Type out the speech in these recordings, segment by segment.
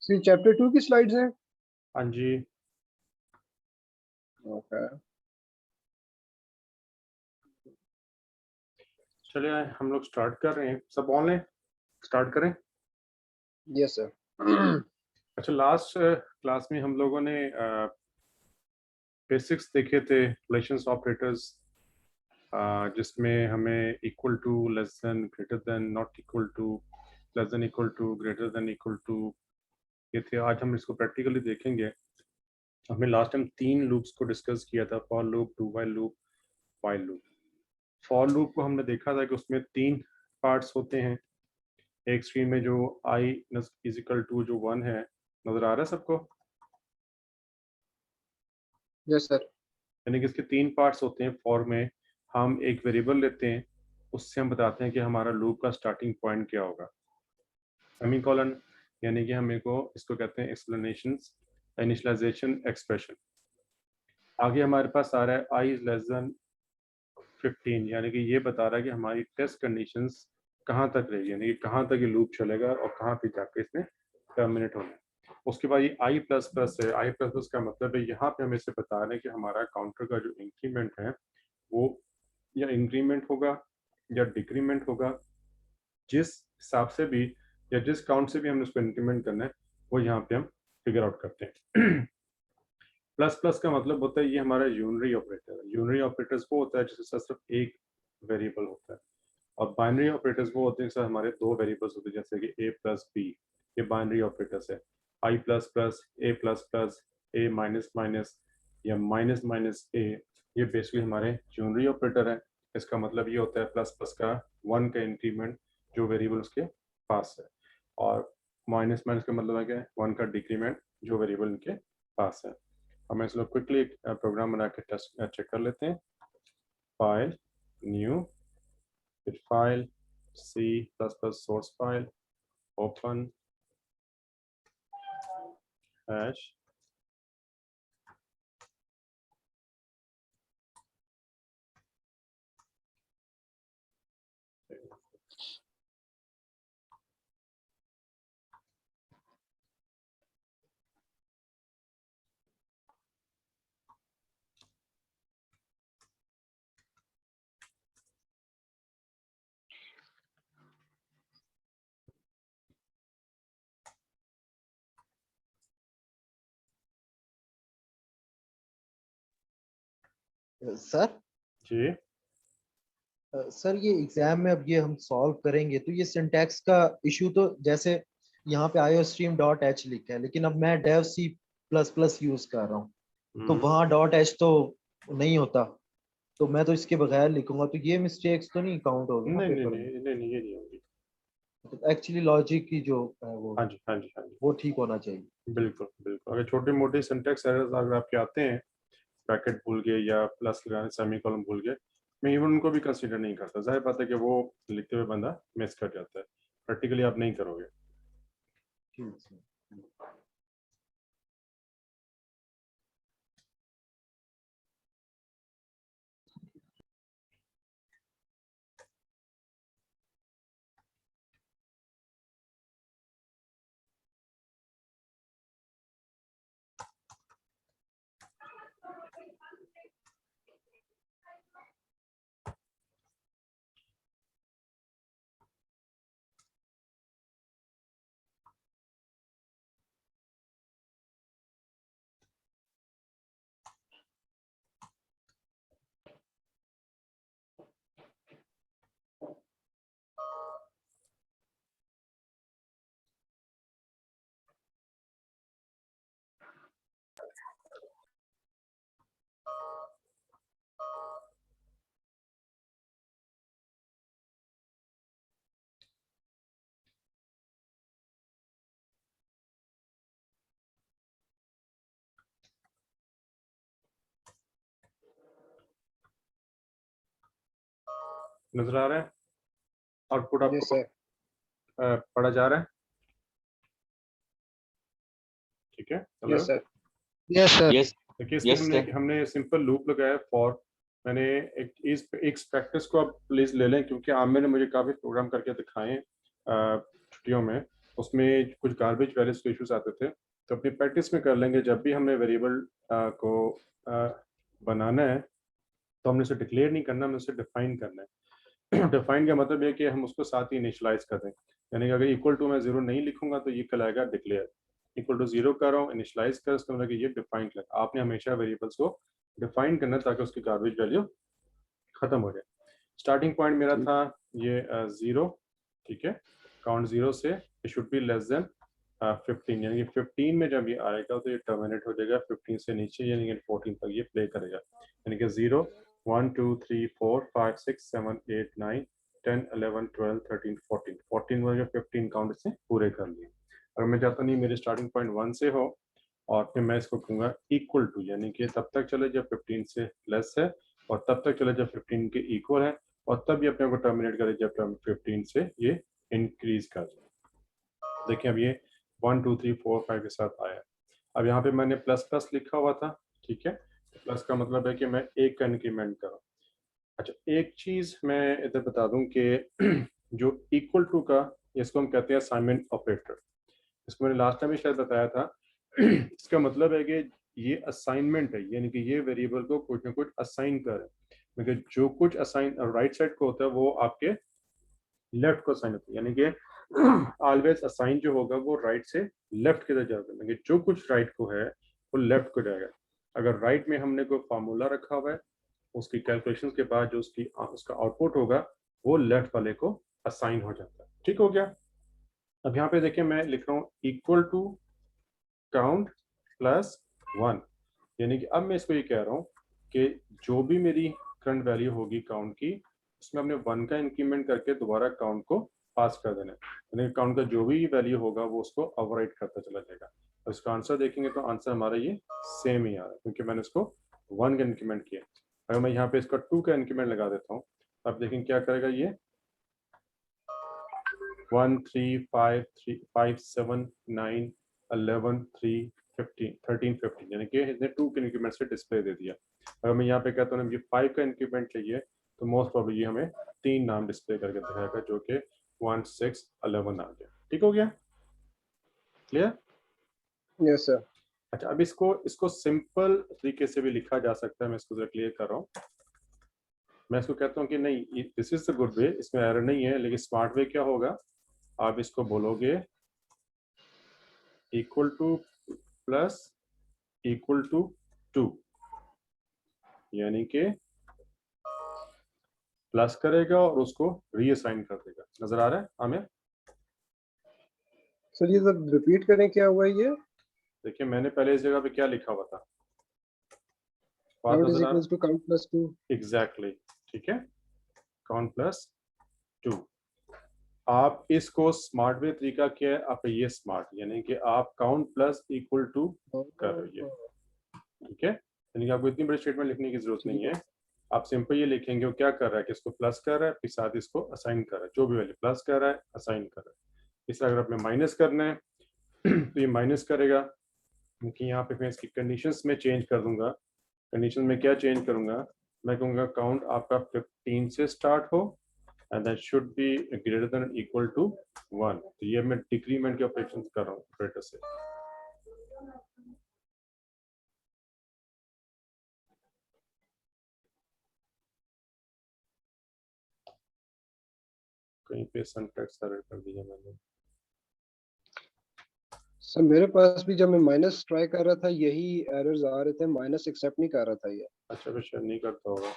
Chapter 2 की slides हैं। हाँ जी, ओके, चलिए हम लोग स्टार्ट कर रहे हैं। सब ऑनलाइन स्टार्ट करें। Yes sir. अच्छा, लास्ट क्लास में हम लोगों ने बेसिक्स देखे थे रिलेशंस ऑपरेटर्स, जिसमें हमें equal to, less than, greater than, not equal to, less than equal to, greater than equal to, ये थे। आज हम इसको प्रैक्टिकली देखेंगे। हमने लास्ट टाइम 3 लूप्स को डिस्कस किया था, for loop, do while loop, while loop. For loop को हमने देखा था कि उसमें 3 पार्ट्स होते हैं। एक स्ट्रीम में जो i इज इक्वल टू जो 1 है, नजर आ रहा है सबको? Yes sir. यानी कि इसके 3 पार्ट्स होते हैं। फॉर में हम एक वेरिएबल लेते हैं, उससे हम बताते हैं कि हमारा लूप का स्टार्टिंग पॉइंट क्या होगा। सेमीकोलन, यानी कि हमें को इसको कहते हैं एक्सप्लेनेशंस, इनिशियलाइजेशन एक्सप्रेशन। आगे हमारे पास आ रहा है i इज लेस देन 15, यानी कि ये बता रहा है कि हमारी टेस्ट कंडीशंस कहाँ तक रहेगी, यानी कि कहाँ तक ये लूप चलेगा और कहाँ पे जाके इसने टर्मिनेट होना है। उसके बाद ये i प्लस प्लस है। i प्लस प्लस का मतलब है यहाँ पे हमें से बता रहे हैं कि हमारा काउंटर का जो इंक्रीमेंट है वो या इंक्रीमेंट होगा या डिक्रीमेंट होगा। जिस हिसाब से भी या जिस काउंट से भी हमने उसको इंक्रीमेंट करना है वो यहाँ पे हम फिगर आउट करते हैं। प्लस प्लस का मतलब होता है ये हमारा यूनरी ऑपरेटर है। यूनरी ऑपरेटर्स वो होता है जिसके साथ सिर्फ एक वेरिएबल होता है, और बाइनरी ऑपरेटर्स वो होते हैं जिसके साथ हमारे 2 वेरिएबल्स होते हैं, जैसे कि a प्लस बी। ये बाइनरी ऑपरेटर्स है। i plus plus, a plus plus, a minus minus या माइनस माइनस a, ये बेसिकली हमारे यूनरी ऑपरेटर है। इसका मतलब ये होता है प्लस प्लस का 1 का इंक्रीमेंट जो वेरिएबल उसके पास है, और माइनस माइनस का मतलब है क्या, 1 का डिक्रीमेंट जो वेरिएबल इनके पास है। हम इसको क्विकली एक प्रोग्राम बना के टेस्ट चेक कर लेते हैं। फाइल, न्यू, फिर file, C plus plus source file, open, hash, sir जी। सर ये एग्जाम में अब ये हम सॉल्व करेंगे तो ये सिंटैक्स का इशू, तो जैसे यहाँ पे iostream.h लिखा है लेकिन अब मैं dev c plus plus use कर रहा हूँ तो वहाँ .h तो नहीं होता, तो मैं तो इसके बगैर लिखूंगा तो ये मिस्टेक्स तो नहीं काउंट होगी ना नहीं नहीं पेपर में? नहीं नहीं नहीं, ये नहीं होगी। तो एक्चुअली लॉजिक की जो है हाँ जी, हाँ जी, हाँ जी, वो ठीक होना चाहिए। बिल्कुल बिल्कुल। अगर छोटे मोटे सिंटैक्स एरर्स अगर आपके आते हैं, ब्रैकेट भूल गए या प्लस लगाने सेमीकोलन भूल गए, मैं इवन उनको भी कंसीडर नहीं करता। जाहिर बात है कि वो लिखते हुए बंदा मिस कर जाता है, प्रैक्टिकली आप नहीं करोगे। ठीक है। नजर आ रहा है आउटपुट यस आपको? सर। पढ़ा जा रहा है? ठीक है, hello. Yes sir. Yes sir. Yes देखिए इसमें यस हमने सर। हमने सिंपल लूप लगाया फॉर। मैंने एक प्रैक्टिस को आप प्लीज ले लें, क्योंकि आमिर ने मुझे काफ़ी प्रोग्राम करके दिखाए छुट्टियों में। उसमें कुछ गार्बेज वैल्यूज के इश्यूज आते थे, तो अपनी प्रैक्टिस में कर लेंगे जब भी हमने वेरिएबल को बनाना है तो हमने उसे डिक्लेयर नहीं करना, हमने उसे डिफाइन करना है। डिफाइन का मतलब है कि हम उसको साथ ही इनिशियलाइज कर दें, यानी कि अगर इक्वल टू मैं 0 नहीं लिखूंगा तो ये कहलाएगा डिक्लेयर, इक्वल टू 0 कर रहा हूँ इनिशियलाइज कर, उसका मतलब कि ये डिफाइंड है। आपने हमेशा वेरिएबल्स को डिफाइन करना ताकि उसकी गार्बेज वैल्यू खत्म हो जाए। स्टार्टिंग पॉइंट मेरा था ये 0, ठीक है, काउंट 0 से it should be less then 15, यानी कि 15 में जब ये आएगा तो ये टर्मिनेट हो जाएगा 15 से नीचे, यानी कि 14 तक ये प्ले करेगा, यानी कि 0 1 2 3 4 5 6 7 8 9 10 11 12 13 14 14 में 15 काउंट से पूरे कर लिए। अगर मैं चाहता नहीं मेरे स्टार्टिंग पॉइंट 1 से हो और फिर मैं इसको कहूँगा इक्वल टू, यानी कि तब तक चले जब 15 से लेस है और तब तक चले जब 15 के इक्वल है, और तब ये अपने को टर्मिनेट करे जब 15 से ये इंक्रीज कर जाए। देखिए अब ये 1 2 3 4 5 के साथ आया। अब यहाँ पे मैंने प्लस प्लस लिखा हुआ था, ठीक है, प्लस का मतलब है कि मैं एक का इंक्रीमेंट करूँ। अच्छा, एक चीज मैं इधर बता दूं कि जो इक्वल टू का, इसको हम कहते हैं असाइनमेंट ऑपरेटर। इसको मैंने लास्ट टाइम भी शायद बताया था। इसका मतलब है कि ये असाइनमेंट है, यानी कि ये वेरिएबल को कुछ ना कुछ असाइन करे, क्योंकि जो कुछ असाइन राइट साइड को होता है वो आपके लेफ्ट को असाइन होता है, यानी कि ऑलवेज असाइन जो होगा वो राइट से लेफ्ट की तरफ जाएगा, जो कुछ राइट को है वो लेफ्ट को जाएगा। अगर राइट में हमने कोई फार्मूला रखा हुआ है, उसकी कैलकुलेशंस के बाद जो उसका आउटपुट होगा वो लेफ्ट वाले को असाइन हो जाता है। ठीक हो गया। अब यहाँ पे देखिए मैं लिख रहा हूँ इक्वल टू काउंट प्लस 1, यानी कि अब मैं इसको ये कह रहा हूँ कि जो भी मेरी करंट वैल्यू होगी काउंट की, उसमें हमने 1 का इंक्रीमेंट करके दोबारा काउंट को पास कर देना है, यानी काउंट का जो भी वैल्यू होगा वो उसको ओवरराइट करता चला जाएगा। और इसका आंसर देखेंगे तो आंसर हमारा ये सेम ही आ रहा है, क्योंकि मैंने इसको 1 का इंक्रीमेंट किया। अगर मैं यहाँ पे इसका 2 का इंक्रीमेंट लगा देता हूँ, अब देखेंगे क्या करेगा ये 1 3 5 3 5 7 9 11 3 15 13 15, यानी कि इसने 2 के इंक्रीमेंट से डिस्प्ले दे दिया। अगर मैं यहाँ पे कहता हूँ ये 5 का इंक्रीमेंट चाहिए तो मोस्ट प्रोबेबली हमें 3 नाम डिस्प्ले करके दिखाएगा, जो कि 1 6 11 आ गया। ठीक हो गया, क्लियर? Yes sir. अच्छा, अब इसको सिंपल तरीके से भी लिखा जा सकता है, मैं इसको क्लियर कर रहा हूँ। मैं इसको कहता हूँ कि नहीं this is the good way, इसमें एरर नहीं है, लेकिन स्मार्ट वे क्या होगा, आप इसको बोलोगे equal to plus equal to 2, यानी कि प्लस करेगा और उसको रीअसाइन कर देगा। नजर आ रहा है हमें? सर ये सब रिपीट करें, क्या हुआ ये? देखिए मैंने पहले इस जगह पे क्या लिखा हुआ था, बात काउंट इज नजर आ equals to count plus 2। Exactly, ठीक है, काउंट प्लस 2। आप इसको स्मार्ट वे तरीका क्या है, आप ये स्मार्ट, यानी कि आप काउंट प्लस इक्वल टू कर रही है, ठीक है, यानी कि आपको इतनी बड़ी स्टेटमेंट लिखने की जरूरत नहीं है। आप सिंपल ये लिखेंगे वो क्या कर रहा है कि इसको प्लस कर रहा है फिर साथ इसको असाइन कर रहा है, जो भी वैल्यू प्लस कर रहा है असाइन कर रहा है। इस अगर आपने माइनस करना है तो ये माइनस करेगा, क्योंकि यहाँ पे मैं इसकी कंडीशंस में चेंज कर दूंगा। कंडीशन में क्या चेंज करूंगा, मैं कहूँगा काउंट आपका 15 से स्टार्ट हो and that should be greater than equal to 1। तो ये मैं डिक्रीमेंट के ऑपरेशन कर रहा हूँ ऑपरेटर से। कहीं पे सिंटैक्स एरर कर दिया मैंने। सर मेरे पास भी जब मैं माइनस ट्राई कर रहा था यही एरर्स आ रहे थे, माइनस एक्सेप्ट नहीं कर रहा था ये। अच्छा, फिर शायद नहीं करता होगा।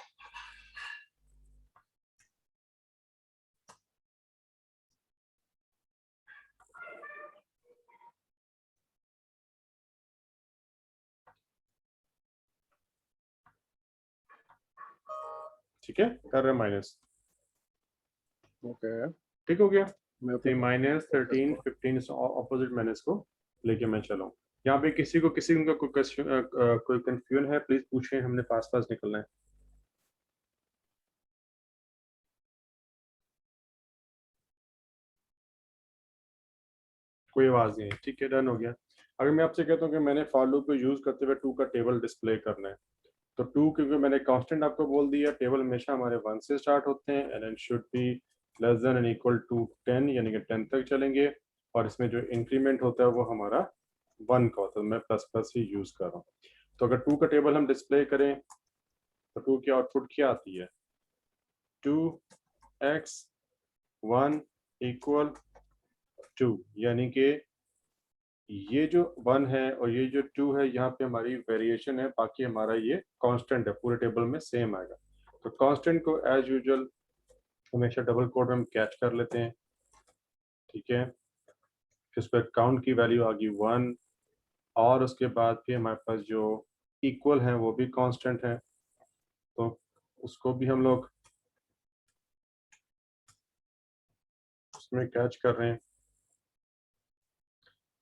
ठीक है, कर रहे माइनस, ओके ठीक हो गया। मैं तो माइनस 13 15 ऑपोजिट मैंने इसको लेके मैं चलाऊं। यहाँ पे किसी को कोई कंफ्यूजन है प्लीज पूछें, हमने पास पास निकलना है। कोई आवाज नहीं है, ठीक है, डन हो गया। अगर मैं आपसे कहता हूँ कि मैंने फॉर लूप को यूज करते हुए 2 का टेबल डिस्प्ले करना है, तो 2 क्योंकि मैंने कांस्टेंट आपको बोल दिया, टेबल हमेशा हमारे 1 से स्टार्ट होते हैं and should be less than and equal to 10, यानी कि 10 तक चलेंगे। और इसमें जो इंक्रीमेंट होता है वो हमारा 1 का होता है, मैं प्लस प्लस ही यूज कर रहा हूँ। तो अगर 2 का टेबल हम डिस्प्ले करें तो 2 की आउटपुट क्या आती है, 2x 1 इक्वल 2, यानी कि ये जो 1 है और ये जो 2 है यहाँ पे हमारी वेरिएशन है, बाकी हमारा ये कांस्टेंट है, पूरे टेबल में सेम आएगा। तो कांस्टेंट को एज यूजुअल हमेशा डबल कोट में हम कैच कर लेते हैं, ठीक है। फिर उस पर काउंट की वैल्यू आ गई 1, और उसके बाद फिर हमारे पास जो इक्वल है वो भी कांस्टेंट है, तो उसको भी हम लोग उसमें कैच कर रहे हैं।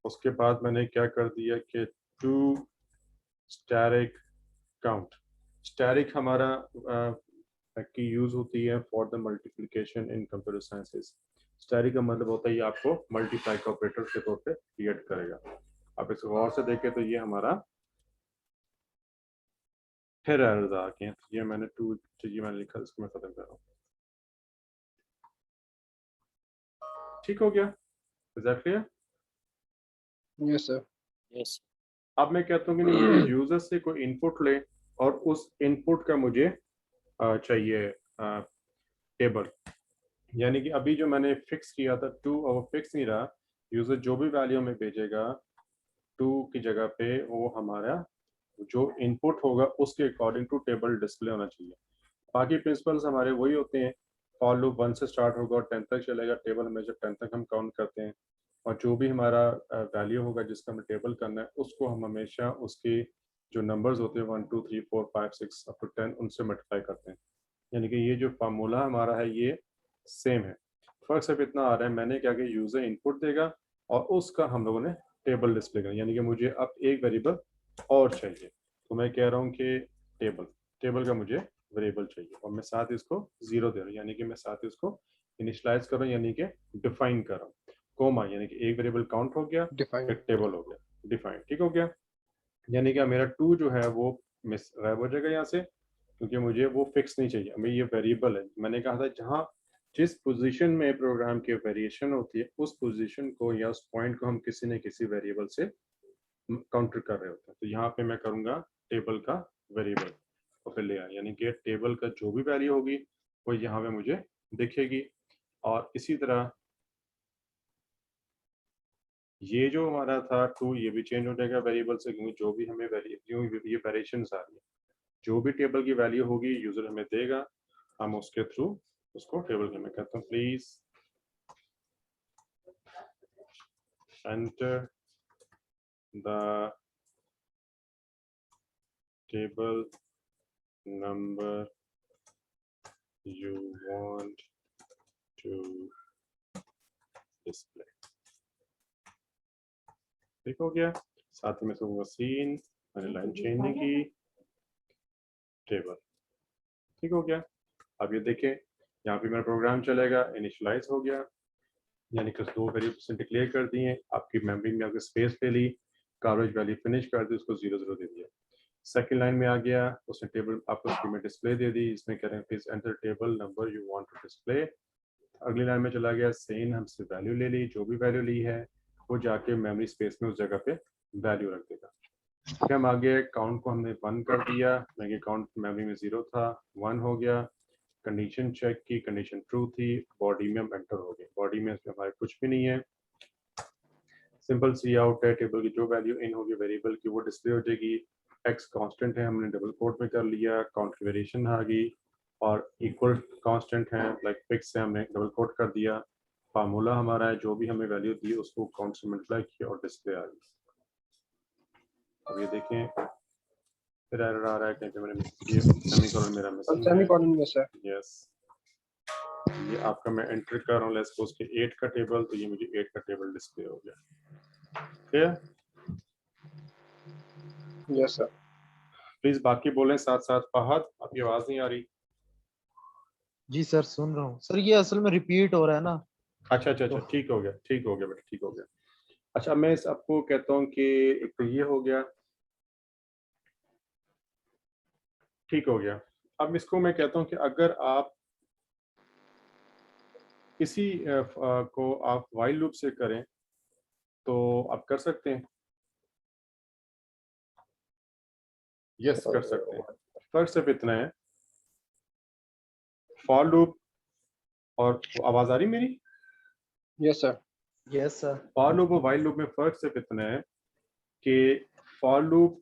उसके बाद मैंने क्या कर दिया कि 2 स्टैटिक काउंट। स्टैटिक हमारा की यूज होती है for the multiplication in computer sciences. Static का मतलब होता है ये आपको मल्टीप्लाई का ऑपरेटर के तौर पे क्रिएट करेगा। आप इसको गौर से देखें तो ये हमारा फिर एरर्स आ गए हैं। ये मैंने 2 ये मैंने लिखा, इसको मैं खत्म कर रहा हूँ। ठीक हो गया, is that clear? Yes sir. Yes अब मैं कहता हूँ कि नहीं, मुझे यूजर से कोई इनपुट ले और उस इनपुट का मुझे चाहिए टेबल। यानी कि अभी जो मैंने फिक्स किया था 2, और फिक्स नहीं रहा, यूजर जो भी वैल्यू में भेजेगा 2 की जगह पे वो हमारा जो इनपुट होगा उसके अकॉर्डिंग टू टेबल डिस्प्ले होना चाहिए। बाकी प्रिंसिपल्स हमारे वही होते हैं, फॉर लूप 1 से स्टार्ट होगा और 10 तक चलेगा, टेबल हमेशा 10 तक हम काउंट करते हैं, और जो भी हमारा वैल्यू होगा जिसका हमें टेबल करना है उसको हम हमेशा उसके जो नंबर्स होते हैं 1 2 3 4 5 6 अप टू 10 उनसे मल्टीप्लाई करते हैं। यानी कि ये जो फार्मूला हमारा है ये सेम है, फर्क सिर्फ इतना आ रहा है मैंने क्या कि यूजर इनपुट देगा और उसका हम लोगों ने टेबल डिस्प्ले करना। यानी कि मुझे अब एक वेरिएबल और चाहिए, तो मैं कह रहा हूँ कि टेबल का मुझे वेरिएबल चाहिए और मैं साथ इसको 0 दे रहा हूँ, यानी कि मैं साथ इसको इनिशियलाइज कर रहा हूँ, यानी कि डिफाइन कर रहा हूँ। कोमा यानी कि एक वेरिएबल काउंट हो गया, डिफाइन। एक टेबल हो गया, डिफाइन। ठीक हो गया, यानी कि मेरा 2 जो है वो मिस गायब हो जाएगा यहाँ से, क्योंकि मुझे वो फिक्स नहीं चाहिए, हमें ये वेरिएबल है। मैंने कहा था जहाँ जिस पोजीशन में प्रोग्राम की वेरिएशन होती है उस पोजीशन को या उस पॉइंट को हम किसी न किसी वेरिएबल से काउंटर कर रहे होते हैं। तो यहाँ पे मैं करूँगा टेबल का वेरिएबल और फिर ले आया, यानी कि टेबल का जो भी वैल्यू होगी वो यहाँ पे मुझे दिखेगी। और इसी तरह ये जो हमारा था 2 ये भी चेंज हो जाएगा वेरिएबल से, क्योंकि जो भी हमें ये वेरिएशन आ रही है, जो भी टेबल की वैल्यू होगी यूजर हमें देगा, हम उसके थ्रू उसको टेबल के, मैं कहता हूँ please enter the table number you want to display। ठीक हो गया, साथ में कहूँगा सीन, मैंने लाइन चेंज नहीं की, टेबल। ठीक हो गया, अब ये देखें यहाँ पे मेरा प्रोग्राम चलेगा, इनिशियलाइज हो गया, यानी कि 2 वेरिएबल्स डिक्लेयर कर दिए, आपकी मेमोरी में आपकी स्पेस ले ली, कार्बेज वैल्यू फिनिश कर दी, उसको 0 0 दे दिया। सेकंड लाइन में आ गया, उसने टेबल आपको स्क्रीन में डिस्प्ले दे दी, इसमें कह रहे हैं please enter table number you want to display. अगली लाइन में चला गया, सेम हमसे वैल्यू ले ली, जो भी वैल्यू ली है वो जाके मेमोरी स्पेस में उस जगह पे वैल्यू रख देगा। फिर हम आगे काउंट को हमने 1 कर दिया, यानी काउंट मेमोरी में 0 था, 1 हो गया। कंडीशन चेक की, कंडीशन ट्रू थी, बॉडी में हम एंटर हो गए, बॉडी में हमारे कुछ भी नहीं है, सिंपल सी आउट है, टेबल की जो वैल्यू इन होगी वेरिएबल की वो डिस्प्ले हो जाएगी। एक्स कांस्टेंट है, हमने डबल कोट में कर लिया, काउंट की वेरिएशन आ गई, और इक्वल कांस्टेंट है लाइक फिक्स है, हमने डबल कोट कर दिया। फार्मूला हमारा है, जो भी हमें वैल्यू दी उसको काउंट से मल्टीप्लाई किया और डिस्प्ले आ गई। अब ये देखें फिर एरर आ रहा है क्योंकि मैंने मिस किया, सेमीकोलन मेरा मिसिंग है। सेमीकोलन में सर। यस, ये आपका मैं एंटर कर रहा हूँ लेट्स सपोज के 8 का टेबल, तो ये मुझे 8 का टेबल डिस्प्ले हो गया। क्लियर? Yes sir. प्लीज बाकी बोलें साथ साथ। फहद, आपकी आवाज नहीं आ रही। जी सर सुन रहा हूँ सर, ये असल में रिपीट हो रहा है ना। अच्छा अच्छा अच्छा, तो ठीक हो गया, ठीक हो गया बेटा, ठीक हो गया। अच्छा, मैं इस आपको कहता हूँ कि एक तो ये हो गया, ठीक हो गया। अब इसको मैं कहता हूँ कि अगर आप इसी को आप वाइल लूप से करें तो आप कर सकते हैं, यस कर सकते हैं। फर्क सिर्फ इतना है, फॉर लूप और आवाज आ रही मेरी, yes sir. Yes sir. For loop और व्हाइल लूप में फर्क सिर्फ इतना है कि फॉर लूप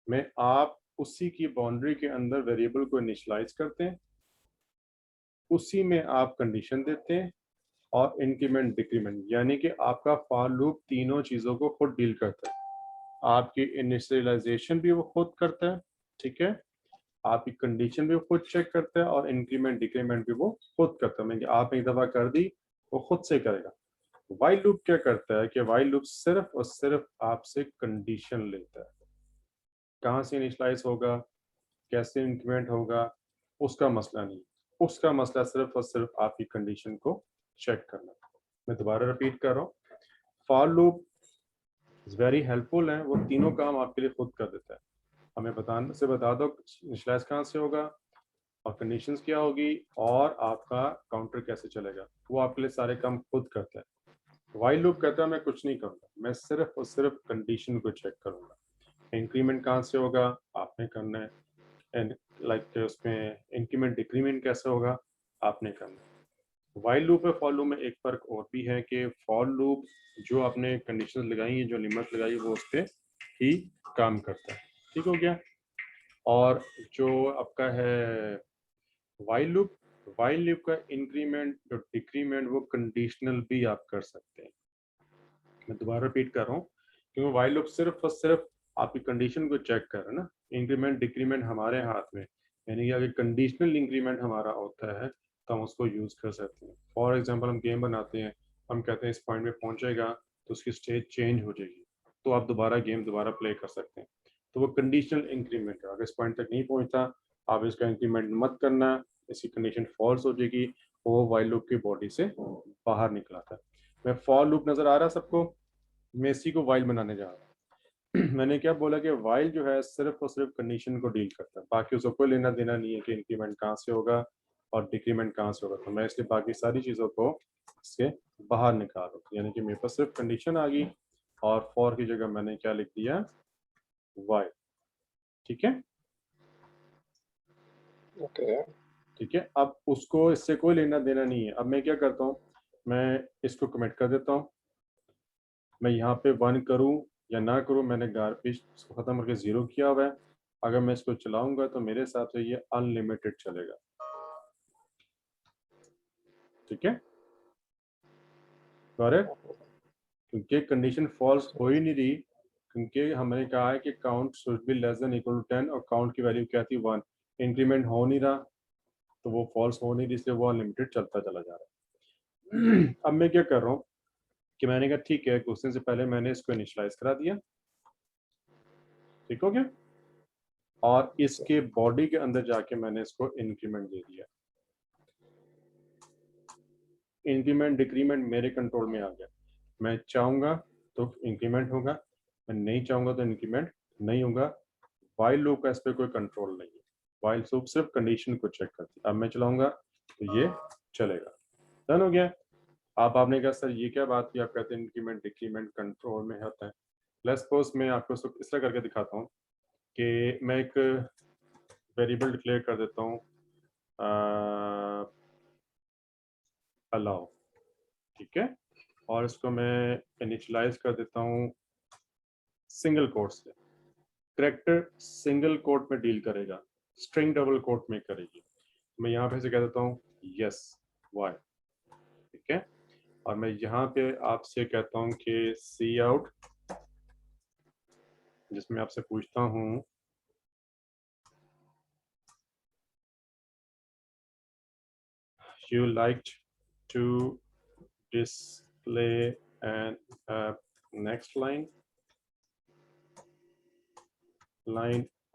में आप उसी की बाउंड्री के अंदर वेरिएबल को इनिशियलाइज करते हैं, उसी में आप कंडीशन देते हैं और इंक्रीमेंट डिक्रीमेंट, यानी कि आपका फॉर लूप तीनों चीजों को खुद डील करता है। आपकी इनिशियलाइजेशन भी वो खुद करता है, ठीक है, आपकी कंडीशन भी वो खुद चेक करता है और इंक्रीमेंट डिक्रीमेंट भी वो खुद करता है। आप एक दफा कर दी वो खुद से करेगा। व्हाइल लूप क्या करता है कि व्हाइल लूप सिर्फ और सिर्फ आपसे कंडीशन लेता है, कहाँ से इनिशियलाइज होगा, कैसे इंक्रीमेंट होगा, उसका मसला नहीं, उसका मसला सिर्फ और सिर्फ आपकी कंडीशन को चेक करना। मैं दोबारा रिपीट कर रहा हूँ, फॉर लूप वेरी हेल्पफुल है, वो तीनों काम आपके लिए खुद कर देता है। हमें बता दो इनिशियलाइज कहाँ से होगा और कंडीशंस क्या होगी और आपका काउंटर कैसे चलेगा, वो आपके लिए सारे काम खुद करता है। व्हाइल लूप कहता है मैं कुछ नहीं करूँगा, मैं सिर्फ और सिर्फ कंडीशन को चेक करूँगा। इंक्रीमेंट कहाँ से होगा आपने करना है, एंड लाइक उसमें इंक्रीमेंट डिक्रीमेंट कैसे होगा आपने करना है। व्हाइल लूप और फॉर लूप में एक फर्क और भी है कि फॉर लूप जो आपने कंडीशंस लगाई हैं, जो लिमिट लगाई वो उस पर ही काम करता है, ठीक हो गया। और जो आपका है व्हाइल लूप का इंक्रीमेंट और डिक्रीमेंट वो कंडीशनल भी आप कर सकते हैं। मैं दोबारा रिपीट कर रहा हूँ, क्योंकि व्हाइल लूप सिर्फ और सिर्फ आपकी कंडीशन को चेक कर रहा है ना, इंक्रीमेंट डिक्रीमेंट हमारे हाथ में, यानी कि अगर कंडीशनल इंक्रीमेंट हमारा होता है तो हम उसको यूज कर सकते हैं। फॉर एग्जांपल हम गेम बनाते हैं, हम कहते हैं इस पॉइंट में पहुंचेगा तो उसकी स्टेज चेंज हो जाएगी, तो आप गेम दोबारा प्ले कर सकते हैं, तो वो कंडीशनल इंक्रीमेंट है। अगर इस पॉइंट तक नहीं पहुंचता आप इसका इंक्रीमेंट मत करना, इसकी कंडीशन फॉल्स हो जाएगी, वो व्हाइल लूप की बॉडी से बाहर निकला था। मैं फॉर लूप नजर आ रहा सबको, मैं इसी को वाइल बनाने जा रहा हूँ। मैंने क्या बोला कि वाइल जो है सिर्फ और सिर्फ कंडीशन को डील करता है, बाकी उसको कोई लेना देना नहीं है कि इंक्रीमेंट कहाँ से होगा और डिक्रीमेंट कहाँ से होगा, तो मैं इसलिए बाकी सारी चीज़ों को इसके बाहर निकाल दूँ, यानी कि मेरे पास सिर्फ कंडीशन आ गई और फॉर की जगह मैंने क्या लिख दिया, वाइल। ठीक है, ओके। ठीक है, अब उसको इससे कोई लेना देना नहीं है। अब मैं क्या करता हूँ, मैं इसको कमेंट कर देता हूँ, मैं यहाँ पे 1 करूँ या ना करूँ, मैंने गारबेज इसको खत्म करके 0 किया हुआ है। अगर मैं इसको चलाऊंगा तो मेरे हिसाब से ये अनलिमिटेड चलेगा, ठीक है, करेक्ट, क्योंकि कंडीशन फॉल्स हो ही नहीं रही, क्योंकि हमने कहा है कि count should be less than equal to 10 और काउंट की वैल्यू क्या थी 1, इंक्रीमेंट हो नहीं रहा तो वो फॉल्स हो नहीं रही, इसलिए वो अनलिमिटेड चलता चला जा रहा है। अब मैं क्या कर रहा हूँ कि मैंने कहा ठीक है, क्वेश्चन से पहले मैंने इसको इनिशियलाइज करा दिया, ठीक हो गया, और इसके बॉडी के अंदर जाके मैंने इसको इंक्रीमेंट दे दिया, इंक्रीमेंट डिक्रीमेंट मेरे कंट्रोल में आ गया। मैं चाहूंगा तो इंक्रीमेंट होगा, मैं नहीं चाहूंगा तो इंक्रीमेंट नहीं होगा। व्हाइल लूप का इस पर कोई कंट्रोल नहीं है, व्हाइल लूप सिर्फ कंडीशन को चेक करती है। अब मैं चलाऊंगा तो ये चलेगा, डन हो गया। आपने कहा सर ये क्या बात की, आप कहते हैं इंक्रीमेंट डिक्रीमेंट कंट्रोल में होता है। लेट्स सपोज मैं आपको इस तरह करके दिखाता हूँ कि मैं एक वेरिएबल डिक्लेयर कर देता हूँ अलाउ, ठीक है, और इसको मैं इनिशियलाइज कर देता हूँ सिंगल कोट से। कैरेक्टर सिंगल कोट में डील करेगा, स्ट्रिंग डबल कोट में करेगी। मैं यहाँ पे से कह देता हूँ यस वाई, ठीक है, और मैं यहाँ पे आपसे कहता हूँ कि सी आउट, जिसमें आपसे पूछता हूँ you liked to display an next line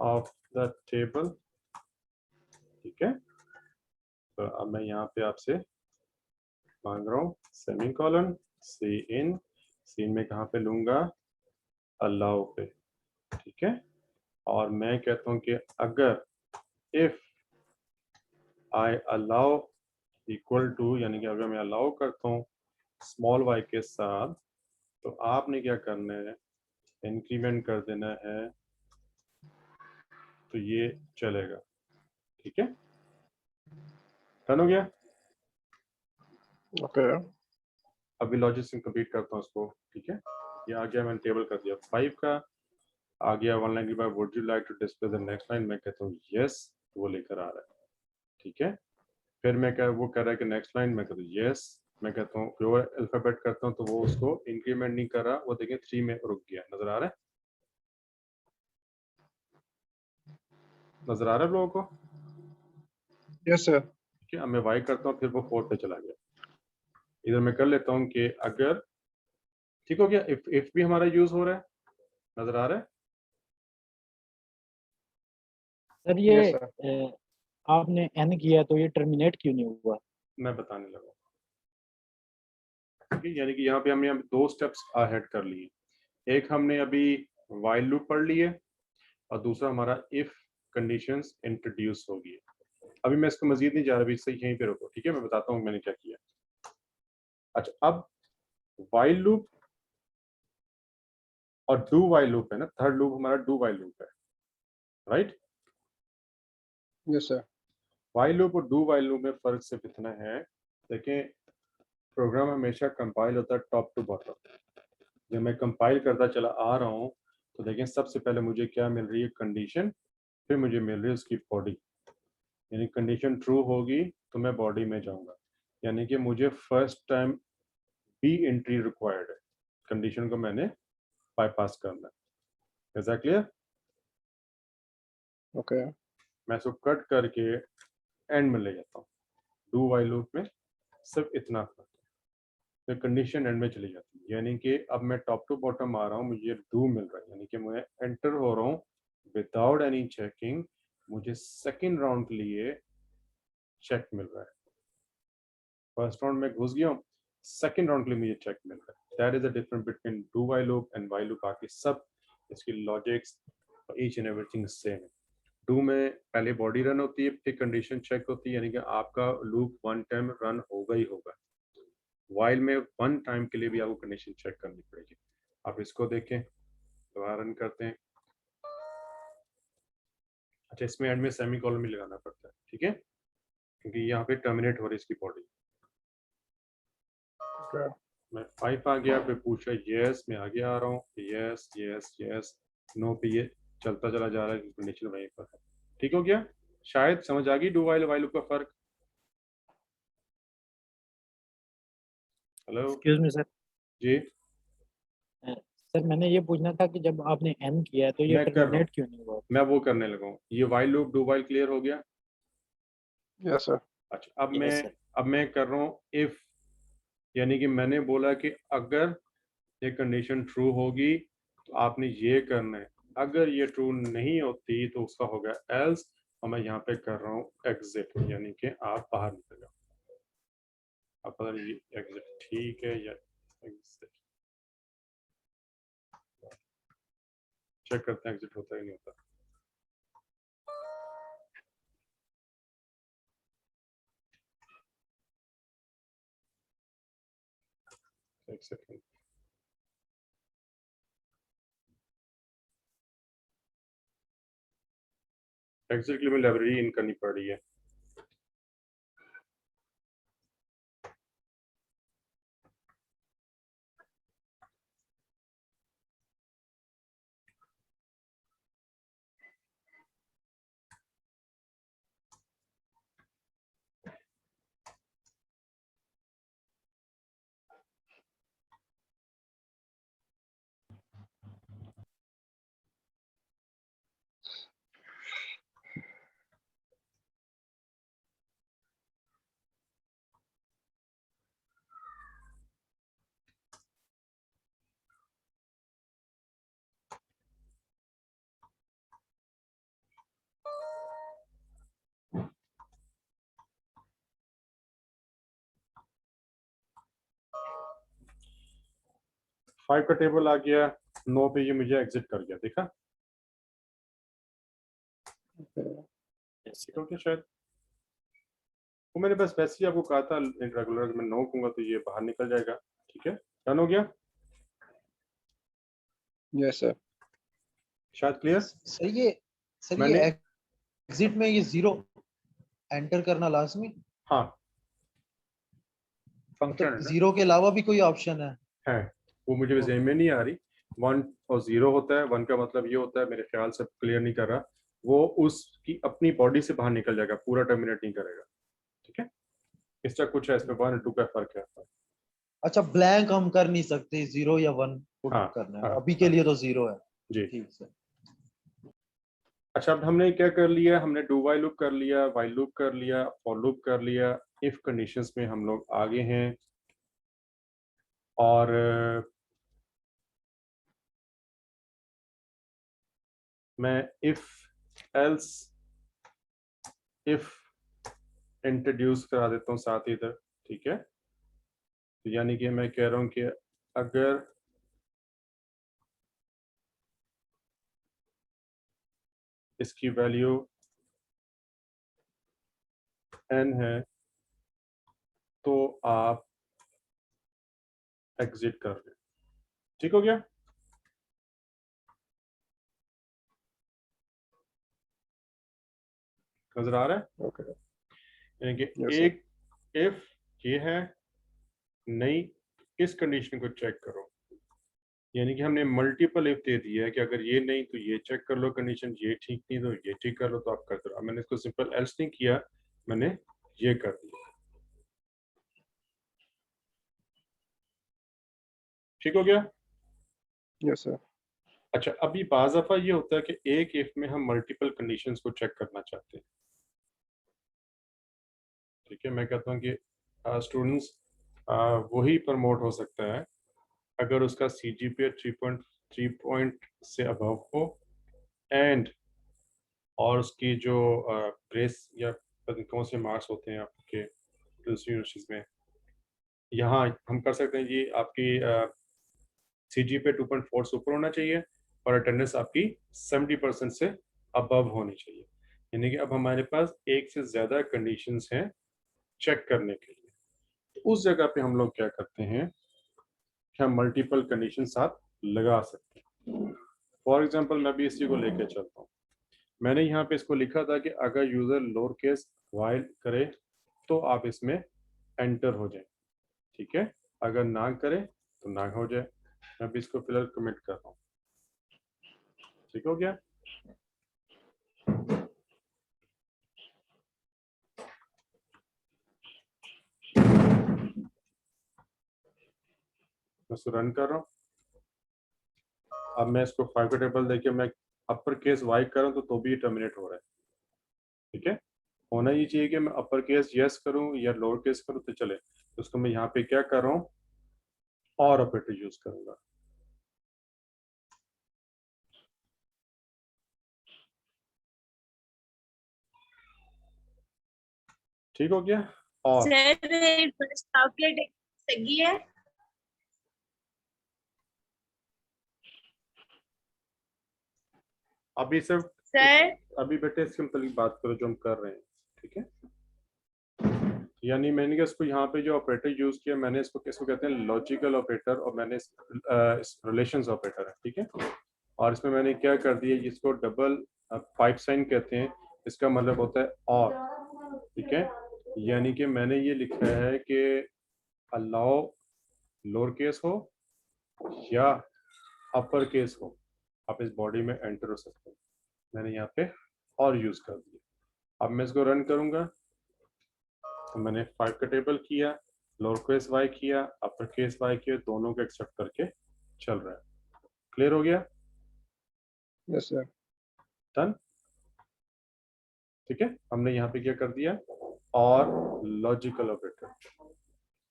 of the table, ठीक है, तो अब मैं यहाँ पे आपसे मांग रहा हूँ सेमीकोलन, सी इन में कहाँ पे लूंगा, अलाउ पे, ठीक है, और मैं कहता हूँ कि अगर if I allow equal to, यानी कि अगर मैं अलाउ करता हूँ स्मॉल y के साथ तो आपने क्या करना है, इंक्रीमेंट कर देना है, तो ये चलेगा। ठीक है, डन हो गया। ओके अभी लॉजिक से कंप्लीट करता हूँ उसको। ठीक है, ये आ गया, मैंने टेबल कर दिया 5 का, आ गया 195 would you like to display the next line, मैं कहता हूँ यस, वो लेकर आ रहा है। ठीक है, फिर मैं वो कह रहा है कि नेक्स्ट लाइन, मैं कहता हूँ यस, मैं कहता हूँ प्योर अल्फाबेट करता हूँ तो वो उसको इंक्रीमेंट नहीं कर रहा, वो देखें 3 में रुक गया, नजर आ रहा है, नजर आ रहा है लोगों को? यस सर ठीक है, अब मैं वाई करता हूँ, फिर वो 4 पे चला गया। इधर मैं कर लेता हूँ कि अगर ठीक हो गया, इफ भी हमारा यूज हो रहा है, नजर आ रहा है। सर ये यस सर आपने एन किया तो ये टर्मिनेट क्यों नहीं हुआ? मैं बताने लगा। ठीक है, यानी कि यहाँ पे हमने अब 2 स्टेप्स अहेड कर लिए, एक हमने अभी वाइल लूप पढ़ लिए और दूसरा हमारा इफ कंडीशंस इंट्रोड्यूस होगी। अभी मैं इसको मजीद नहीं जा रहा, अभी सही यहीं पे रुको। ठीक है, मैं बताता हूँ मैंने क्या किया। अच्छा, अब वाइल लूप और डू वाइल लूप है ना, थर्ड लूप हमारा डू वाइल लूप है, right? Yes sir while loop और डू वाइल लूप में फर्क सिर्फ इतना है, देखें प्रोग्राम हमेशा कंपाइल होता है टॉप टू बॉटम। जब मैं कंपाइल करता चला आ रहा हूँ तो देखें सबसे पहले मुझे क्या मिल रही है, कंडीशन, फिर मुझे मिल रही है उसकी बॉडी। यानी कंडीशन ट्रू होगी तो मैं बॉडी में जाऊंगा, यानी कि मुझे फर्स्ट टाइम बी एंट्री रिक्वायर्ड है, कंडीशन को मैंने बाईपास करना है। Is that clear? ओके मैं इसको कट करके एंड में ले जाता हूँ। डू वाइल लूप में सिर्फ इतना फर्क है, तो कंडीशन एंड में चली जाती है, यानी कि अब मैं टॉप टू बॉटम आ रहा हूँ, मुझे डू मिल रहा है, यानी कि मैं एंटर हो रहा हूँ विदाउट एनी चेकिंग, मुझे सेकेंड राउंड के लिए चेक मिल रहा है। फर्स्ट राउंड में घुस गया हूँ, सेकेंड राउंड के लिए मुझे चेक मिल रहा है। That is the difference between do while loop and while loop. बाकी सब इसकी logics each and everything same है। डू में पहले बॉडी रन होती है, फिर कंडीशन चेक होती है, यानी कि आपका लूप वन टाइम रन होगा ही होगा। वाइल में वन टाइम के लिए भी आपको कंडीशन चेक करनी पड़ेगी। आप इसको देखें, दोबारा रन करते हैं। अच्छा, इसमें एंड में सेमी कॉलन भी लगाना पड़ता है, ठीक है, क्योंकि यहाँ पे टर्मिनेट हो रही है इसकी बॉडी। ओके मैं 5 आ गया, फिर पूछा यस, मैं आगे आ रहा हूँ, यस यस यस, नो पे ये चलता चला जा रहा है, कंडीशन वहीं पर है। ठीक हो गया? शायद समझ आ गई डू वाइल वाइल का फर्क। Hello excuse me sir. जी, सर मैंने ये पूछना था कि जब आपने एन किया है तो ये मैं कर रहा हूँ, टर्मिनेट क्यों नहीं हुआ? मैं वो करने लगा हूँ। ये while loop do while clear हो गया? यस सर अच्छा, यस सर। अब मैं कर रहा हूँ इफ, यानी कि मैंने बोला कि अगर ये कंडीशन ट्रू होगी तो आपने ये करना है, अगर ये ट्रू नहीं होती तो उसका होगा एल्स, और मैं यहाँ पे कर रहा हूँ एग्जिट, यानी कि आप बाहर निकल जाओ। अब पता नहीं ये एग्जिट ठीक है या एग्जिट, चेक करते हैं एग्जिट होता है नहीं होता। एक सेकंड, एग्जिट के लिए लाइब्रेरी इन करनी पड़ रही है। फाइव का टेबल आ गया, 9 पे ये मुझे एग्जिट कर गया, देखा? यस ठीक हो गया शायद। वो मैंने बस वैसे ही आपको कहा था रेगुलर, मैं 9 कहूँगा तो ये बाहर निकल जाएगा। ठीक है, डन हो गया? Yes, sir. शायद क्लियर? सर मैंने ये एग्जिट में ये 0 एंटर करना लाजमी, हाँ तो फंक्शन है ना, 0 के अलावा भी कोई ऑप्शन है? वो मुझे ओके। ज़हन में नहीं आ रही। 1 और 0 होता है, 1 का मतलब ये होता है, मेरे ख्याल से क्लियर नहीं कर रहा, वो उसकी अपनी बॉडी से बाहर निकल जाएगा, पूरा टर्मिनेट नहीं करेगा। ठीक है, इसका कुछ है, इसमें 1 और 2 का फर्क है। अच्छा, ब्लैंक हम कर नहीं सकते, 0 या 1 पुट हाँ करना है, हाँ अभी के हाँ लिए तो 0 है। जी। ठीक सर। अच्छा, अब हमने क्या कर लिया, हमने डू वाइल लूप कर लिया, वाइल लूप कर लिया, फॉर लूप कर लिया, इफ कंडीशंस में हम लोग आगे हैं। और मैं इफ एल्स इफ इंट्रोड्यूस करा देता हूँ साथ ही इधर। ठीक है, तो यानी कि मैं कह रहा हूँ कि अगर इसकी वैल्यू n है तो आप एग्जिट कर लें। ठीक हो गया? नजर आ रहा है? Okay. यानी कि Yes, sir. एक इफ ये है, नहीं, इस कंडीशन को चेक करो। यानी कि हमने मल्टीपल इफ दे दिया है कि अगर ये नहीं तो ये चेक कर लो कंडीशन, ये ठीक नहीं तो ये ठीक कर लो, तो आप कर दो। मैंने इसको सिंपल एल्स नहीं किया, मैंने ये कर दिया। ठीक हो गया? Yes, sir. अच्छा, अभी बाज़ दफा ये होता है कि एक इफ में हम मल्टीपल कंडीशंस को चेक करना चाहते हैं। ठीक है, मैं कहता हूँ कि स्टूडेंट्स वही प्रमोट हो सकता है अगर उसका CGPA 3.3 पॉइंट से अबव हो, एंड और उसकी जो ग्रेस या पता नहीं कौन से मार्क्स होते हैं आपके दूसरी यूनिवर्सिटीज में, यहाँ हम कर सकते हैं जी, आपकी CGPA 2.4 से ऊपर होना चाहिए और अटेंडेंस आपकी 70% से अबव होनी चाहिए। यानी कि अब हमारे पास एक से ज़्यादा कंडीशंस हैं चेक करने के लिए। तो उस जगह पे हम लोग क्या करते हैं कि हम मल्टीपल कंडीशन साथ लगा सकते हैं। फॉर एग्जांपल मैं भी इसी को लेकर चलता हूँ। मैंने यहाँ पे इसको लिखा था कि अगर यूजर लोअर केस वाइल करे तो आप इसमें एंटर हो जाए। ठीक है, अगर ना करे तो ना हो जाए। मैं भी इसको फिलहाल कमिट कर रहा हूँ। ठीक हो गया? मैं इसको रन कर रहा हूँ। अब मैं इसको 5 का टेबल देखिए, मैं अपर केस वाई कर रहा हूँ तो भी टर्मिनेट हो रहा है। ठीक है, होना ये चाहिए कि मैं अपर केस यस करूँ या लोअर केस करूँ तो चले। तो उसको मैं यहाँ पे क्या कर रहा हूँ, और ऑपरेटर यूज करूंगा। ठीक हो गया? और सर सही है। अभी सिर्फ सर अभी बेटे इसके मुताबिक बात करो जो हम कर रहे हैं। ठीक है, यानी मैंने क्या इसको यहाँ पे जो ऑपरेटर यूज किया, मैंने इसको किसको कहते हैं, लॉजिकल ऑपरेटर, और मैंने इस रिलेशंस ऑपरेटर है। ठीक है, और इसमें मैंने क्या कर दिया, जिसको डबल पाइप साइन कहते हैं, इसका मतलब होता है और। ठीक है, यानी कि मैंने ये लिखा है कि अलाउ लोअर केस हो या अपर केस हो, आप इस बॉडी में एंटर हो सकते हैं। मैंने यहाँ पे और यूज कर दिया। अब मैं इसको रन करूंगा तो मैंने 5 का टेबल किया, लोअर केस वाई किया, अपर केस वाई किया, दोनों को एक्सेप्ट करके चल रहा है। क्लियर हो गया? Yes, sir. डन। ठीक है, हमने यहाँ पे क्या कर दिया, और लॉजिकल ऑपरेटर।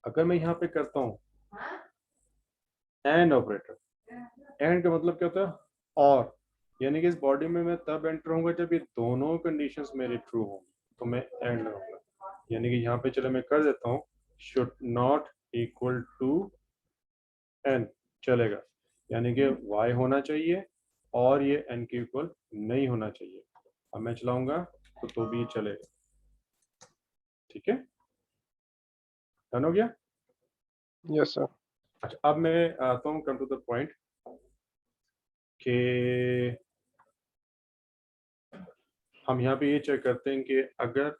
अगर मैं यहाँ पे करता हूँ एंड ऑपरेटर, एंड का मतलब क्या होता है, और, यानी कि इस बॉडी में मैं तब एंटर होऊंगा जब ये दोनों कंडीशंस मेरी ट्रू होंगी, तो मैं एंड रहूंगा। यानी कि यहाँ पे चलो मैं कर देता हूँ should not equal to n, चलेगा। यानी कि y होना चाहिए और ये n के इक्वल नहीं होना चाहिए। अब मैं चलाऊंगा तो भी चलेगा। ठीक है, डन हो गया? Yes, sir. अच्छा, अब मैं आता हूँ कम टू द पॉइंट। कि हम यहाँ पे ये चेक करते हैं कि अगर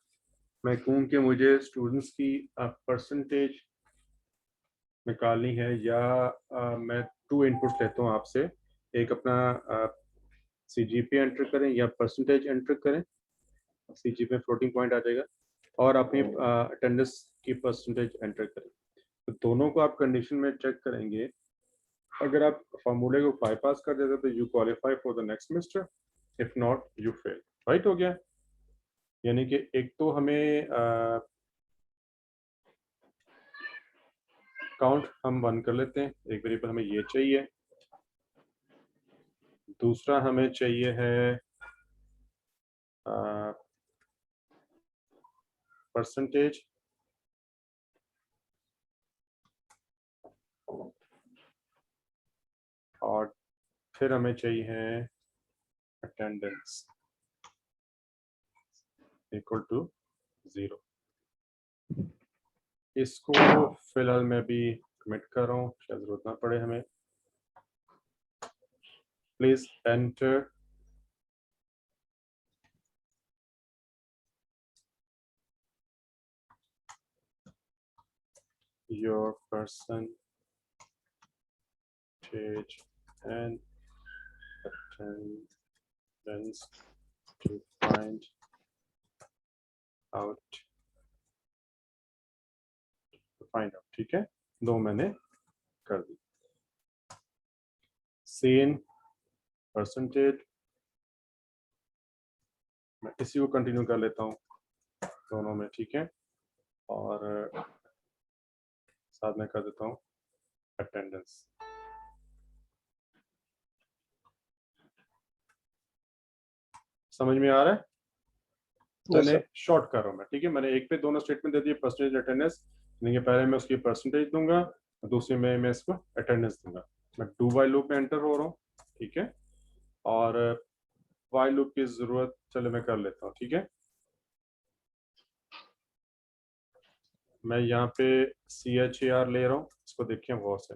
मैं कहूँ कि मुझे स्टूडेंट्स की परसेंटेज निकालनी है या मैं 2 इनपुट लेता हूँ आपसे, एक अपना CGPA एंटर करें या परसेंटेज एंटर करें, CGPA फ्लोटिंग पॉइंट आ जाएगा, और अपनी अटेंडेंस की परसेंटेज एंटर करें। तो दोनों को आप कंडीशन में चेक करेंगे। अगर आप फार्मूले को बाईपास कर देते तो you qualify for the next semester, if not you fail. Right हो गया? यानी कि एक तो हमें काउंट हम 1 कर लेते हैं, एक वेरिएबल हमें ये चाहिए, दूसरा हमें चाहिए है परसेंटेज, और फिर हमें चाहिए है अटेंडेंस इक्वल टू 0। इसको फिलहाल मैं भी कमिट कर रहा हूँ, शायद जरूरत ना पड़े हमें। Please enter your percentage and attendance to find out, ठीक है, 2 मैंने कर दी। सेम परसेंटेज, मैं इसी को कंटिन्यू कर लेता हूँ दोनों में, ठीक है, और साथ में कर देता हूँ अटेंडेंस। समझ में आ रहा है? मैंने शॉर्ट कर रहा हूँ मैं, ठीक है, मैंने एक पे दोनों स्टेटमेंट दे दिए, परसेंटेज अटेंडेंस, यानी कि पहले मैं उसकी परसेंटेज दूंगा, दूसरे में मैं इसको अटेंडेंस दूंगा। मैं डू वाइल लूप में एंटर हो रहा हूँ, ठीक है, और वाइल लूप की जरूरत चलो मैं कर लेता हूँ, ठीक है। मैं यहाँ पे CHAR ले रहा हूँ, इसको देखिए गौर से,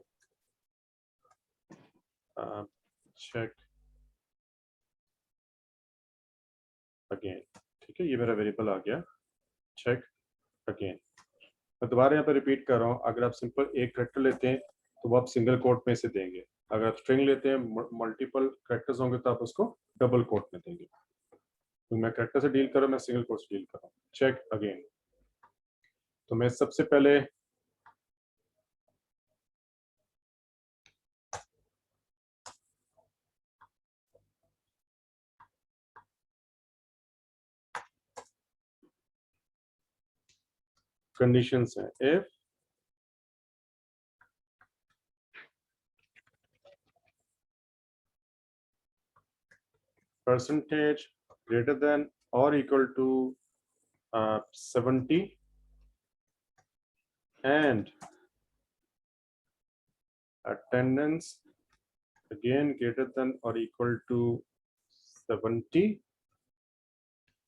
चेक अगेन, ठीक है, ये मेरा वेरिएबल आ गया, चेक अगेन। मैं दोबारा यहाँ पे रिपीट कर रहा हूँ, अगर आप सिंपल एक कैरेक्टर लेते हैं तो वो आप सिंगल कोट में से देंगे, अगर आप स्ट्रिंग लेते हैं मल्टीपल कैरेक्टर्स होंगे तो आप उसको डबल कोट में देंगे। तो मैं कैरेक्टर से डील कर रहा हूँ, मैं सिंगल कोट से डील कर रहा हूँ, चेक अगेन। तो मैं सबसे पहले कंडीशंस हैं, if percentage greater than or equal to 70 and attendance again greater than or equal to 70,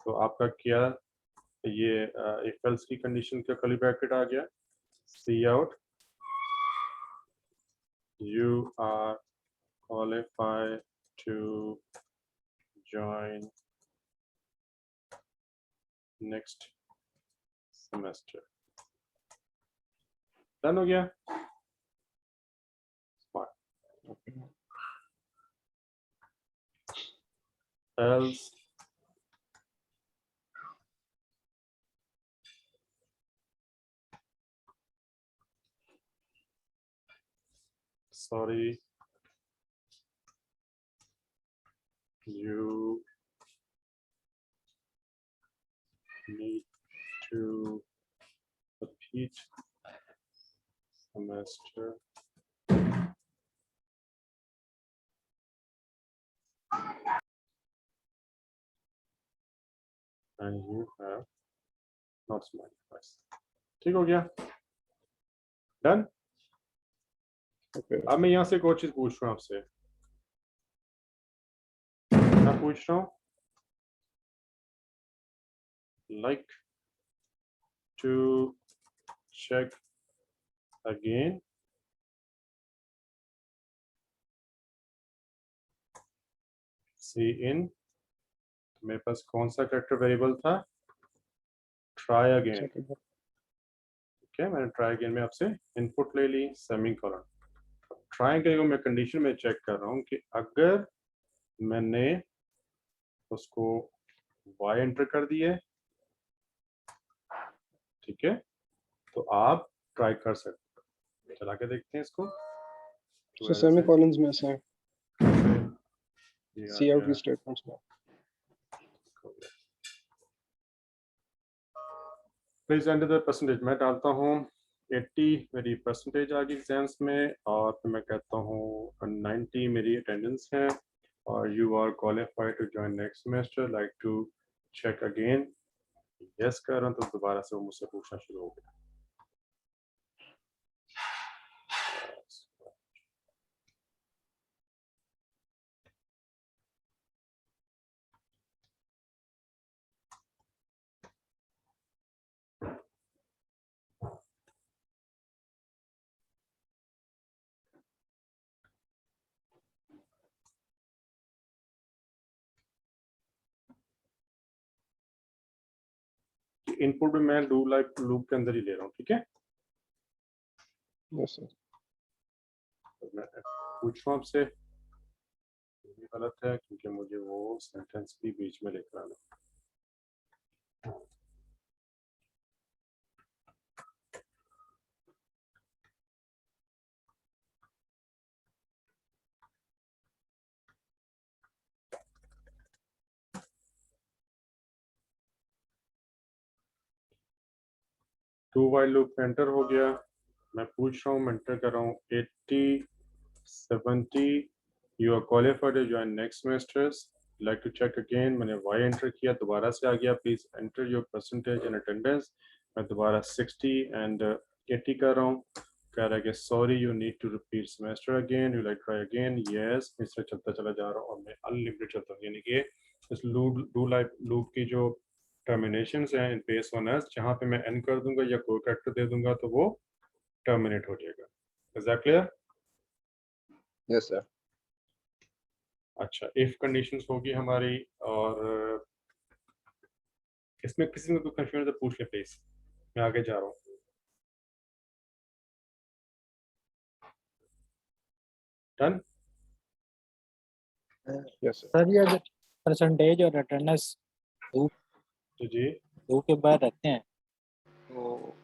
तो आपका क्या ये if else की कंडीशन का कर्ली ब्रैकेट आ गया, see out you are qualified to join next semester। Done हो गया? else sorry you need to repeat semester and you have not smiled twice। ठीक हो गया? डन? अब मैं यहाँ से एक और चीज पूछ रहा हूँ आपसे, मैं पूछ रहा हूँ like to check again सी इन, मेरे पास कौन सा कैरेक्टर वेरिएबल था, ट्राई अगेन। ठीक है, मैंने ट्राई अगेन में आपसे इनपुट ले ली सेमीकोलन। ट्राई अगेन को मैं कंडीशन में चेक कर रहा हूँ कि अगर मैंने उसको y एंटर कर दिया है, ठीक है, तो आप ट्राई कर सकते हो। चला के देखते हैं इसको। So semicolons में से ये आ सी आउट गया। की स्टेटमेंट्स में प्लीज एंटर द परसेंटेज। मैं डालता हूँ 80 मेरी परसेंटेज आ गई एग्जाम्स में, और फिर मैं कहता हूँ 90 मेरी अटेंडेंस है, और you are qualified to join next semester, like to check again. Yes कर रहा हूँ तो दोबारा से वो मुझसे पूछना शुरू हो गया। इनपुट में मैं डू लाइक लूप के अंदर ही ले रहा हूँ, ठीक है। Yes sir. तो मैं पूछ रहा हूँ आपसे, ये गलत है क्योंकि मुझे वो सेंटेंस भी बीच में लेकर आना। टू वाइल लूप एंटर हो गया। मैं पूछ रहा हूँ, मैं एंटर कर रहा हूँ 80 70 you are qualified to join next semesters, like to check again. मैंने y एंटर किया, दोबारा से आ गया please enter your percentage and attendance. मैं दोबारा 60 एंड 80 कर रहा हूँ। कह रहा है कि sorry you need to repeat semester again, you like try again. Yes, इससे चलता चला जा रहा हूँ और मैं अनलिमिटेड चलता हूँ, यानी कि इस लूप की जो टर्मिनेशंस हैं इन बेस ऑन एस, जहाँ पे मैं एन कर दूंगा या कोई कैरेक्टर दे दूंगा तो वो टर्मिनेट हो जाएगा। Is that clear? Yes sir. अच्छा, इफ कंडीशंस होगी हमारी, और इसमें किसी में कोई कंफ्यूजन तो पूछ ले प्लीज, मैं आगे जा रहा हूँ। डन? Yes sir. सर ये जो परसेंटेज और अटेंडेंस तो जी दो के बार रखते हैं, तो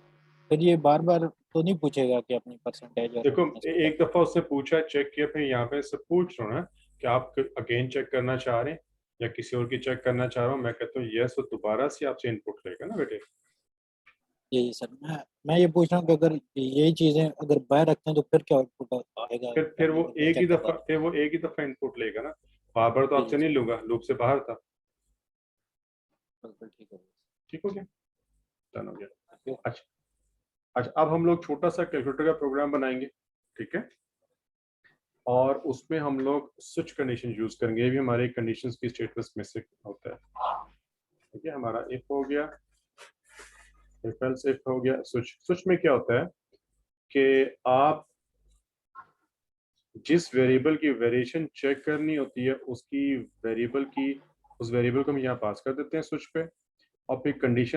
फिर ये बार बार तो नहीं पूछेगा कि अपनी परसेंटेज और देखो, attendance एक दफा उससे पूछा, चेक किया, फिर यहाँ पे से पूछ रहा हूँ ना कि आप अगेन चेक करना चाह रहे हैं या किसी और की चेक करना चाह रहा हूँ। मैं कहता हूँ यस, तो दोबारा से आपसे इनपुट लेगा ना बेटे। यही सर, मैं ये पूछ रहा हूँ कि अगर यही चीजें अगर बाहर रखते हैं तो फिर क्या आउटपुट आएगा? फिर वो अगर मैं एक ही चेक कर दफा रहा हूँ फिर वो एक ही दफा इनपुट लेगा ना, बार बार तो जी आपसे जी नहीं लूंगा, लूप से बाहर था। बिल्कुल ठीक है। ठीक हो गया, डन हो गया। Okay. अच्छा अच्छा, अब हम लोग छोटा सा कैलकुलेटर का प्रोग्राम बनाएंगे, ठीक है, और उसमें हम लोग स्विच कंडीशन यूज करेंगे। ये भी हमारे कंडीशंस की स्टेटमेंट्स में से होता है। ठीक है, हमारा इफ हो गया, इफ एल्स इफ हो गया। स्विच में क्या होता है कि आप जिस वेरिएबल की वेरिएशन चेक करनी होती है उसकी वेरिएबल की उस वेरिएबल को हम यहाँ पास कर देते हैं स्विच पे, और फिर कंडीशन